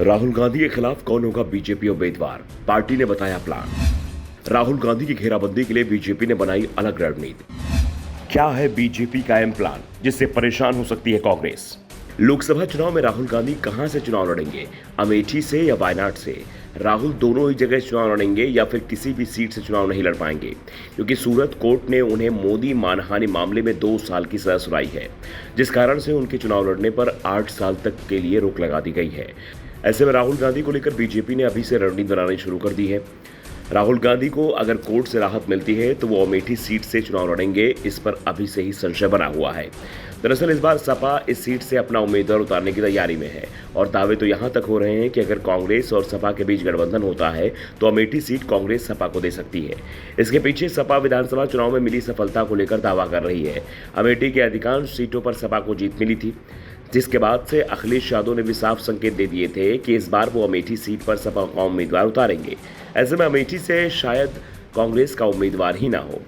राहुल गांधी के खिलाफ कौन होगा बीजेपी उम्मीदवार, पार्टी ने बताया प्लान। राहुल गांधी की घेराबंदी के लिए बीजेपी ने बनाई अलग रणनीति। क्या है बीजेपी का अहम प्लान जिससे परेशान हो सकती है कांग्रेस? लोकसभा चुनाव में राहुल गांधी कहां से चुनाव लड़ेंगे, अमेठी से या वायनाड से? राहुल दोनों ही जगह चुनाव लड़ेंगे या फिर किसी भी सीट से चुनाव नहीं लड़ पाएंगे, क्योंकि सूरत कोर्ट ने उन्हें मोदी मानहानि मामले में 2 साल की सजा सुनाई है, जिस कारण से उनके चुनाव लड़ने पर 8 साल तक के लिए रोक लगा दी गई है। ऐसे में राहुल गांधी को लेकर बीजेपी ने अभी से रणनीति बनानी शुरू कर दी है। राहुल गांधी को अगर कोर्ट से राहत मिलती है तो वो अमेठी सीट से चुनाव लड़ेंगे, इस पर अभी से ही संशय बना हुआ है। दरअसल इस बार सपा इस सीट से अपना उम्मीदवार उतारने की तैयारी में है और दावे तो यहां तक हो रहे हैं कि अगर कांग्रेस और सपा के बीच गठबंधन होता है तो अमेठी सीट कांग्रेस सपा को दे सकती है। इसके पीछे सपा विधानसभा चुनाव में मिली सफलता को लेकर दावा कर रही है। अमेठी की अधिकांश सीटों पर सपा को जीत मिली थी, जिसके बाद से अखिलेश यादव ने भी साफ संकेत दे दिए थे कि इस बार वो अमेठी सीट पर सपा का उम्मीदवार उतारेंगे। ऐसे में अमेठी से शायद कांग्रेस का उम्मीदवार ही ना हो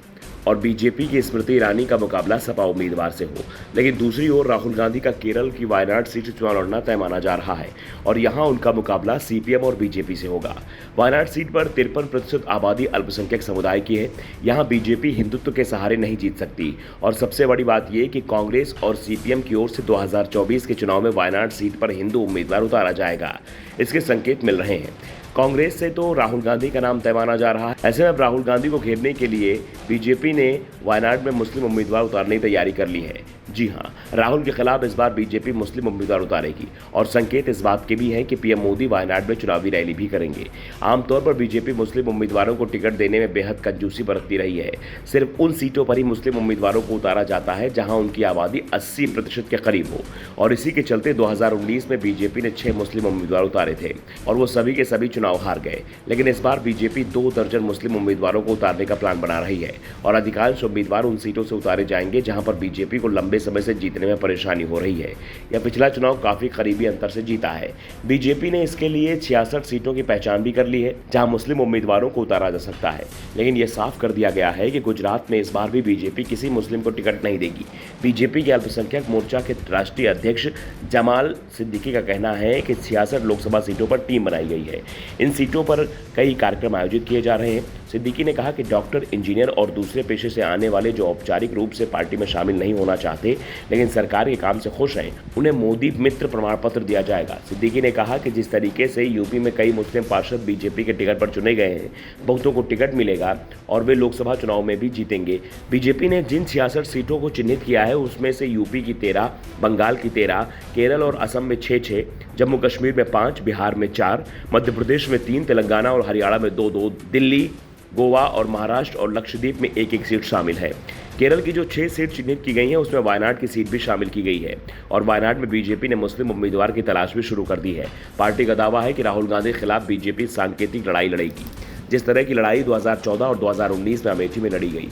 और बीजेपी की स्मृति ईरानी का मुकाबला सपा उम्मीदवार से हो। लेकिन दूसरी ओर राहुल गांधी का केरल की वायनाड सीट से चुनाव लड़ना तय माना जा रहा है और यहां उनका मुकाबला सीपीएम और बीजेपी से होगा। वायनाड सीट पर 53% आबादी अल्पसंख्यक समुदाय की है। यहां बीजेपी हिंदुत्व के सहारे नहीं जीत सकती और सबसे बड़ी बात यह कि कांग्रेस और सीपीएम की ओर से 2024 के चुनाव में वायनाड सीट पर हिंदू उम्मीदवार उतारा जाएगा, इसके संकेत मिल रहे हैं। कांग्रेस से तो राहुल गांधी का नाम तय माना जा रहा है। ऐसे में अब राहुल गांधी को घेरने के लिए बीजेपी ने वायनाड में मुस्लिम उम्मीदवार उतारने की तैयारी कर ली है। जी हां, राहुल के खिलाफ इस बार बीजेपी मुस्लिम उम्मीदवार उतारेगी और संकेत इस बात के भी हैं कि पीएम मोदी वायनाड में चुनावी रैली भी करेंगे। आमतौर पर बीजेपी मुस्लिम उम्मीदवारों को टिकट देने में बेहद कंजूसी बरतती रही है। सिर्फ उन सीटों पर ही मुस्लिम उम्मीदवारों को उतारा जाता है जहां उनकी आबादी 80% के करीब हो और इसी के चलते 2019 में बीजेपी ने 6 मुस्लिम उम्मीदवार उतारे थे और वो सभी के सभी चुनाव हार गए। लेकिन इस बार बीजेपी 2 दर्जन मुस्लिम उम्मीदवारों को उतारने का प्लान बना रही है और अधिकांश उम्मीदवार उन सीटों से उतारे जाएंगे जहां पर बीजेपी को लंबे समय से जीतने में परेशानी हो रही है। यह पिछला चुनाव काफी करीबी अंतर से जीता है। बीजेपी ने इसके लिए 66 सीटों की पहचान भी कर ली है जहां मुस्लिम उम्मीदवारों को उतारा जा सकता है। लेकिन यह साफ कर दिया गया है कि गुजरात में इस बार भी बीजेपी किसी मुस्लिम को टिकट नहीं देगी। बीजेपी के अल्पसंख्यक मोर्चा के राष्ट्रीय अध्यक्ष जमाल सिद्दीकी का कहना है कि 66 लोकसभा सीटों पर टीम बनाई गई है। इन सीटों पर कई कार्यक्रम आयोजित किए जा रहे हैं। सिद्दीकी ने कहा कि डॉक्टर, इंजीनियर और दूसरे पेशे से आने वाले जो औपचारिक रूप से पार्टी में शामिल नहीं होना चाहते लेकिन सरकार के काम से खुश हैं, उन्हें मोदी मित्र प्रमाण पत्र दिया जाएगा। सिद्दीकी ने कहा कि जिस तरीके से यूपी में कई मुस्लिम पार्षद बीजेपी के टिकट पर चुने गए हैं, बहुतों को टिकट मिलेगा और वे लोकसभा चुनाव में भी जीतेंगे। बीजेपी ने जिन 66 सीटों को चिन्हित किया है उसमें से यूपी की 13, बंगाल की 13, केरल और असम में 6-6, जम्मू कश्मीर में 5, बिहार में 4, मध्य प्रदेश में 3, तेलंगाना और हरियाणा में 2-2, दिल्ली, गोवा और महाराष्ट्र और लक्षद्वीप में 1-1 सीट शामिल है। केरल की जो 6 सीट चिन्हित की गई हैं उसमें वायनाड की सीट भी शामिल की गई है और वायनाड में बीजेपी ने मुस्लिम उम्मीदवार की तलाश भी शुरू कर दी है। पार्टी का दावा है कि राहुल गांधी के खिलाफ बीजेपी सांकेतिक लड़ाई लड़ेगी। जिस तरह की लड़ाई 2014 और 2019 में अमेठी में लड़ी गई,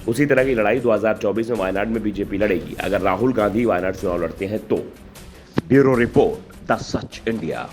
उसी तरह की लड़ाई 2024 में वायनाड में बीजेपी लड़ेगी अगर राहुल गांधी वायनाड चुनाव लड़ते हैं तो। Bureau report, the such India.